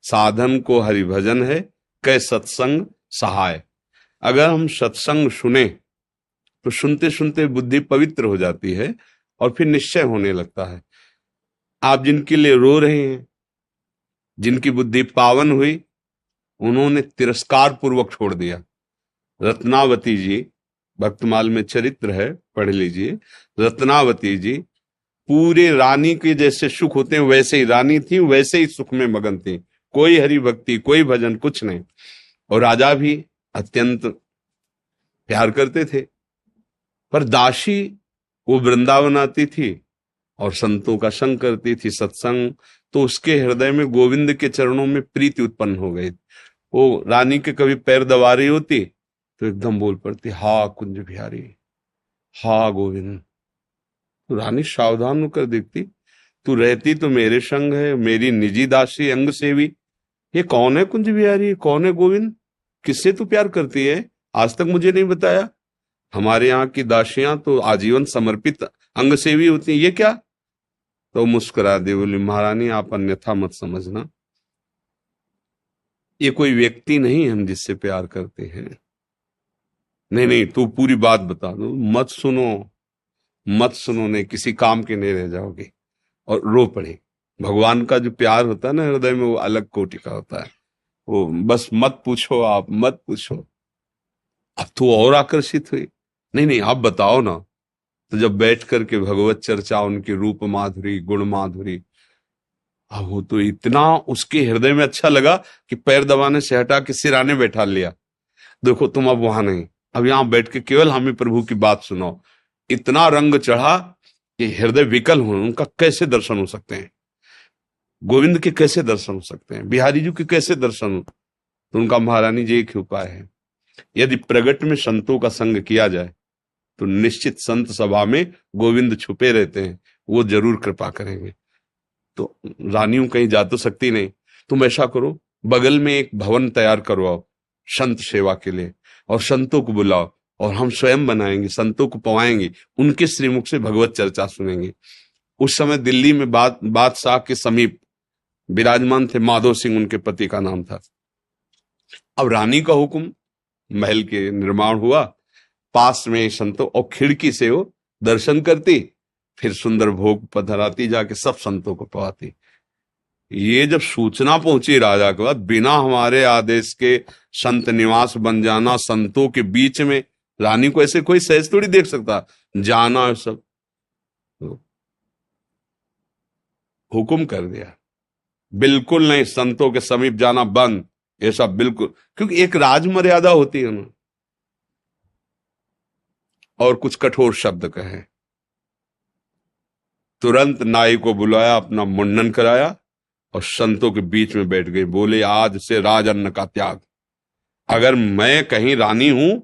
साधन को हरिभजन है, कै सत्संग सहाय। अगर हम सत्संग सुने तो सुनते सुनते बुद्धि पवित्र हो जाती है और फिर निश्चय होने लगता है। आप जिनके लिए रो रहे हैं, जिनकी बुद्धि पावन हुई, उन्होंने तिरस्कार पूर्वक छोड़ दिया। रत्नावती जी, भक्तमाल में चरित्र है, पढ़ लीजिए। रत्नावती जी पूरे रानी के जैसे सुख होते हैं वैसे ही रानी थी, वैसे ही सुख में मगन थी, कोई हरि भक्ति, कोई भजन, कुछ नहीं। और राजा भी अत्यंत प्यार करते थे। पर दासी वो वृंदावन आती थी और संतों का संग करती थी, सत्संग, तो उसके हृदय में गोविंद के चरणों में प्रीति उत्पन्न हो गई। वो रानी के कभी पैर दबा रही होती तो एकदम बोल पड़ती, हा कुंज बिहारी, हा गोविंद। तो रानी सावधान होकर देखती, तू रहती तो मेरे संग है, मेरी निजी दासी अंग सेवी, ये कौन है कुंज बिहारी, कौन है गोविंद, किससे तू प्यार करती है, आज तक मुझे नहीं बताया। हमारे यहाँ की दासियां तो आजीवन समर्पित अंग सेवी होती हैं, ये क्या? तो मुस्कुरा दे, बोली महारानी आप अन्यथा मत समझना, ये कोई व्यक्ति नहीं हम जिससे प्यार करते हैं। नहीं नहीं, तू पूरी बात बता दो, मत सुनो, मत सुनो, नहीं किसी काम के नहीं रह जाओगे। और रो पड़े। भगवान का जो प्यार होता है ना हृदय में, वो अलग कोटि का होता है। वो बस मत पूछो, आप मत पूछो। अब तो और आकर्षित हुई, नहीं नहीं आप बताओ ना। तो जब बैठ करके भगवत चर्चा, उनकी रूप माधुरी, गुण माधुरी, अब वो तो इतना उसके हृदय में अच्छा लगा कि पैर दबाने से हटा के सिराने बैठा लिया। देखो तुम अब वहां नहीं, अब यहां बैठ के केवल हमें प्रभु की बात सुनो। इतना रंग चढ़ा कि हृदय विकल हो, उनका कैसे दर्शन हो सकते हैं, गोविंद के कैसे दर्शन हो सकते हैं, बिहारी जी के कैसे दर्शन हो। तो उनका महारानी जी एक उपाय है, यदि प्रगट में संतों का संग किया जाए तो निश्चित संत सभा में गोविंद छुपे रहते हैं, वो जरूर कृपा करेंगे। तो रानियों कहीं जा तो सकती नहीं, तुम ऐसा करो बगल में एक भवन तैयार करवाओ संत सेवा के लिए, और संतों को बुलाओ, और हम स्वयं बनाएंगे, संतों को पवाएंगे, उनके श्रीमुख से भगवत चर्चा सुनेंगे। उस समय दिल्ली में बादशाह के समीप विराजमान थे माधो सिंह, उनके पति का नाम था। अब रानी का हुक्म, महल के निर्माण हुआ, पास में संतों, और खिड़की से वो दर्शन करती, फिर सुंदर भोग पधराती, जाके सब संतों को पवाती। ये जब सूचना पहुंची राजा के बाद, बिना हमारे आदेश के संत निवास बन जाना, संतों के बीच में, रानी को ऐसे कोई सहज थोड़ी देख सकता, जाना सब तो हुक्म कर दिया, बिल्कुल नहीं, संतों के समीप जाना बंद, ये सब बिल्कुल, क्योंकि एक राज मर्यादा होती है ना। और कुछ कठोर शब्द कहे, तुरंत नाई को बुलाया, अपना मुंडन कराया और संतों के बीच में बैठ गई, बोले आज से राज अन्न का त्याग। अगर मैं कहीं रानी हूं,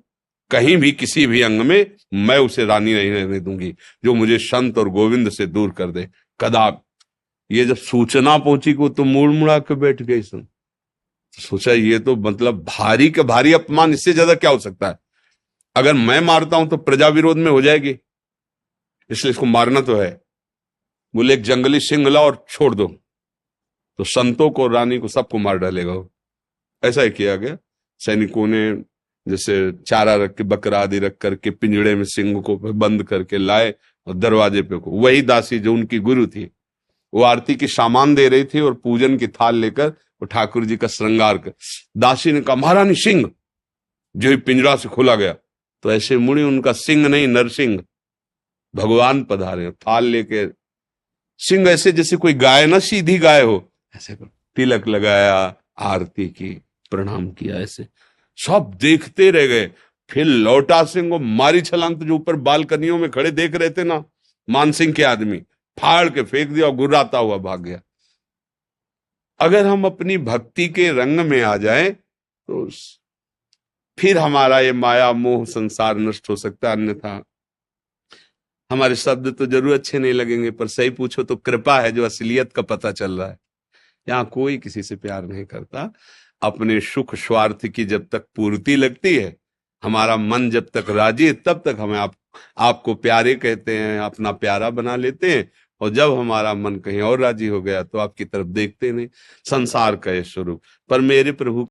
कहीं भी किसी भी अंग में, मैं उसे रानी नहीं रहने दूंगी जो मुझे संत और गोविंद से दूर कर दे, कदाप। ये जब सूचना पहुंची को तो मुड़ मुड़ा के बैठ गई सुन। तो सोचा ये तो मतलब भारी के भारी अपमान, इससे ज्यादा क्या हो सकता है। अगर मैं मारता हूं तो प्रजा विरोध में हो जाएगी, इसलिए इसको मारना तो है। बोले एक जंगली सिंह लाओ और छोड़ दो, तो संतों को, रानी को, सबको मार डालेगा। ऐसा ही किया गया। सैनिकों ने जैसे चारा रख के, बकरा आदि रख करके पिंजड़े में सिंह को बंद करके लाए और दरवाजे पे को, वही दासी जो उनकी गुरु थी, वो आरती की सामान दे रही थी और पूजन की थाल लेकर वो ठाकुर जी का श्रृंगार कर, दासी ने कहा महारानी सिंह, जो ही पिंजरा से खोला गया तो ऐसे मुड़ी, उनका सिंह नहीं नरसिंह, भगवान पधारे, थाल लेके, सिंह ऐसे जैसे कोई गाय ना, सीधी गाय हो, ऐसे तिलक लगाया, आरती की, प्रणाम किया, ऐसे सब देखते रह गए। फिर लौटा सिंह को मारी छलांग, तो जो ऊपर बालकनियों में खड़े देख रहे थे ना मानसिंह के आदमी, फाड़ के फेंक दिया और गुर्राता हुआ भाग गया। अगर हम अपनी भक्ति के रंग में आ जाएं तो फिर हमारा ये माया मोह संसार नष्ट हो सकता है, अन्यथा हमारे शब्द तो जरूर अच्छे नहीं लगेंगे, पर सही पूछो तो कृपा है जो असलियत का पता चल रहा है। यहाँ कोई किसी से प्यार नहीं करता, अपने सुख स्वार्थ की जब तक पूर्ति लगती है, हमारा मन जब तक राजी है, तब तक हमें आपको प्यारे कहते हैं, अपना प्यारा बना लेते हैं। और जब हमारा मन कहीं और राजी हो गया तो आपकी तरफ देखते नहीं। संसार का ये स्वरूप। पर मेरे प्रभु